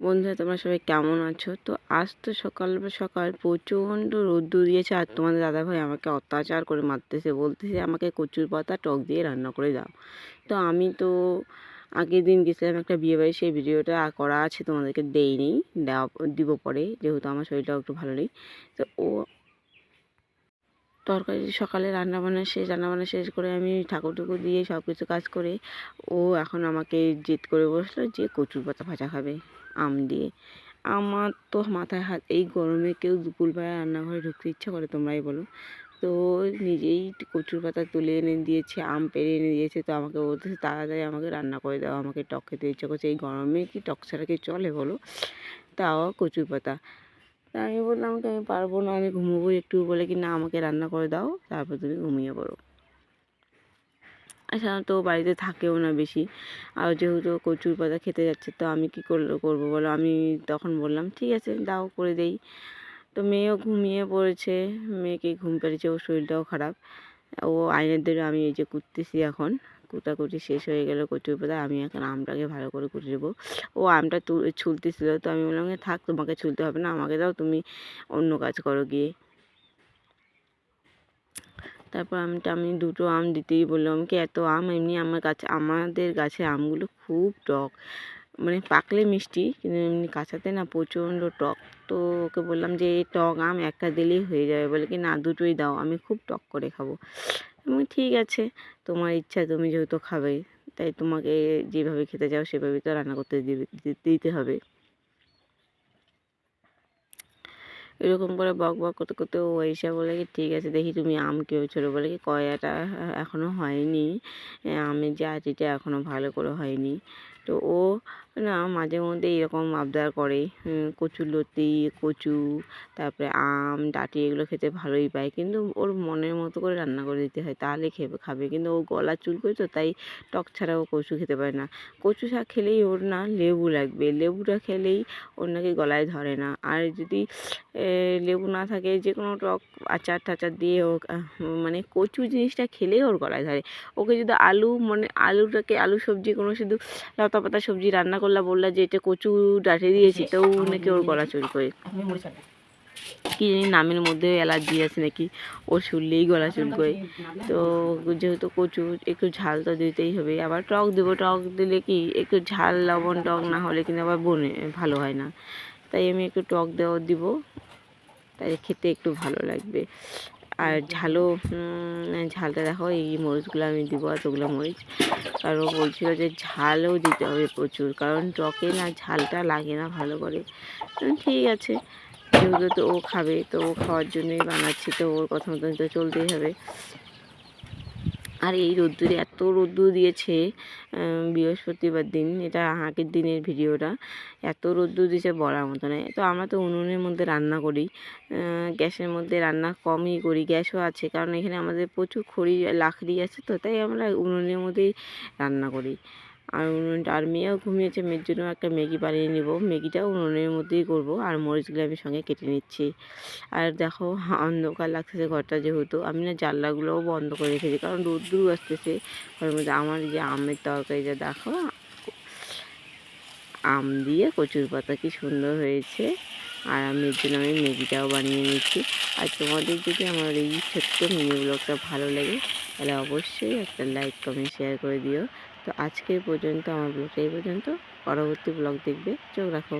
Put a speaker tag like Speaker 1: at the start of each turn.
Speaker 1: বন্ধুরা, তোমরা সবাই কেমন আছো? তো আজ তো সকাল সকাল প্রচণ্ড রোদ্দুর দিয়েছে, আর তোমাদের দাদাভাই আমাকে অত্যাচার করে মারতেছে, বলতেছে আমাকে কচুর পাতা টক দিয়ে রান্না করে দাও। তো আমি তো আগের দিন গেছিলাম একটা বিয়েবাড়ি, সেই ভিডিওটা করা আছে, তোমাদেরকে দেইনি, দিব পরে, যেহেতু আমার শরীরটাও একটু ভালো নেই। তো ও তরকারি সকালে রান্নাবান্না শেষ করে আমি ঠাকুর টুকুর দিয়ে সব কিছু কাজ করে ও এখন আমাকে জেদ করে বসলো যে কচুর পাতা ভাজা খাবে আম দিয়ে। আমার তো মাথায় হাত, এই গরমে কেউ দুপুরবেলা রান্নাঘরে ঢুকতে ইচ্ছা করে তোমরাই বলো? তো নিজেই কচুর পাতা তুলে এনে দিয়েছে, আম পেড়ে এনে দিয়েছে, তো আমাকে বলতেছে তাড়াতাড়ি আমাকে রান্না করে দাও, আমাকে টক খেতে ইচ্ছা করছে। এই গরমে কি টক ছাড়া কি চলে বলো? তাও কচুর পাতা। তা আমি বললাম কি আমি পারবো না, আমি ঘুমোবো একটু, বলে কি না আমাকে রান্না করে দাও, তারপর তুমি ঘুমিয়ে পড়ো। আর সাধারণত বাড়িতে থাকেও না বেশি, আর যেহেতু কচুর পাতা খেতে যাচ্ছে, তো আমি কী করবো বলো? আমি তখন বললাম ঠিক আছে দাও, করে দেই। তো মেয়েও ঘুমিয়ে পড়েছে, মেয়েকে ঘুম পেড়েছে, ওর শরীরটাও খারাপ। ও আইনের ধরে আমি এই যে কুটতেছি এখন, কুটাকুটি শেষ হয়ে গেল কচুর পাতা, আমি এখন আমটাকে ভালো করে কুটে দেবো। ও আমটা ছুলতেছিল, তো আমি বললাম থাক, তোমাকে ছুলতে হবে না, আমাকে দাও, তুমি অন্য কাজ করো গিয়ে। তারপর আমি দুটো আম দিতেই বললাম কি এত আম, এমনি আমাদের গাছের আমগুলো খুব টক, মানে পাকলে মিষ্টি কিন্তু এমনি কাঁচাতে না প্রচণ্ড টক। তো ওকে বললাম যে এই টক আম একটা দিলেই হয়ে যাবে, বলে কি না দুটোই দাও, আমি খুব টক করে খাবো। আমি ঠিক আছে, তোমার ইচ্ছা, তুমি যেহেতু খাবে, তাই তোমাকে যেভাবে খেতে চাও সেভাবেই তো রান্না করতে দিতে হবে। এরকম করে বক বক করতে করতে ও এসে বলে কি ঠিক আছে দেখি তুমি আম কেউ ছোটো, বলে কি কয়াটা এখনও হয়নি, আমের যে আটিটা এখনও ভালো করে হয়নি। তো ও না মাঝে মধ্যে এরকম আবদার করে, কচুরলতি, কচু, তারপরে আম, ডাঁটি এগুলো খেতে ভালোই পায়, কিন্তু ওর মনের মতো করে রান্না করে দিতে হয়, তাহলে খাবে। কিন্তু ও গলা চুলকোয়, তো তাই টক ছাড়া ও কচু খেতে পারে না। কচু শাক খেলেই ওর না লেবু লাগবে, লেবুটা খেলেই ওর নাকি গলায় ধরে না। আর যদি লেবু না থাকে, যে কোনো টক আচার টাচার দিয়ে হোক, মানে কচু জিনিসটা খেলেই ওর গলায় ধরে। ওকে যদি আলু সবজি, কোনো শুধু লতা পাতা সবজি রান্না করলা, বললা যে এটা কচু ডাঁটে দিয়েছি, তো নাকি ওর গলা চুলকোয়। কি জানি নামের মধ্যে অ্যালার্জি আছে নাকি, ও শুনলেই গলা চুলকোয়। তো যেহেতু কচু, একটু ঝাল তো দিতেই হবে, আবার টক দেবো, টক দিলে কি একটু ঝাল লবণ টক না হলে কিন্তু আবার ভালো হয় না, তাই আমি একটু টক দিব, তাই খেতে একটু ভালো লাগবে। আর ঝালটা দেখো, এই মরিচগুলো আমি দিব, এতগুলো মরিচ, কারণ বলছিল যে ঝালও দিতে হবে প্রচুর, কারণ টকে না ঝালটা লাগে না ভালো করে। ঠিক আছে, যেহেতু তো ও খাবে, তো ও খাওয়ার জন্যই বানাচ্ছি, তো ওর কথা মতন তো চলতেই হবে। আর এই রোদ্দুরে এত রোদ্দুর দিয়েছে, বৃহস্পতিবার দিন, এটা আগের দিনের ভিডিওটা, এত রোদ্দুর দিয়েছে বলার মতো নয়। তো আমরা তো উনুনের মধ্যে রান্না করি, গ্যাসের মধ্যে রান্না কমই করি, গ্যাসও আছে, কারণ এখানে আমাদের প্রচুর খড়ি লাকড়ি আছে, তো তাই আমরা উনুনের মধ্যেই রান্না করি। আর মেয়েও ঘুমিয়েছে, মেয়ের জন্য একটা ম্যাগি বানিয়ে নিব, ম্যাগিটাও উনুনের মধ্যেই করব, আর মরিচগুলো আমি সঙ্গে কেটে নিচ্ছি। আর দেখো অন্ধকার লাগতেছে ঘরটা, যেহেতু আমি না জানলাগুলোও বন্ধ করে রেখেছি, কারণ রোদ্দুর আসতেছে ঘরের মধ্যে। আমার যে আমের তরকারিটা দেখো, আম দিয়ে কচুর পাতা কি সুন্দর হয়েছে, আর আমি এর জন্য আমি ম্যাগিটাও বানিয়ে নিচ্ছি। আর তোমাদের যদি আমার এই ছোট্ট মিনি ব্লগটা ভালো লাগে, তাহলে অবশ্যই একটা লাইক কমেন্ট শেয়ার করে দিও। তো আজকের পর্যন্ত আমার ব্লগটা এই পর্যন্ত, পরবর্তী ব্লগ দেখবে, চোখ রাখো।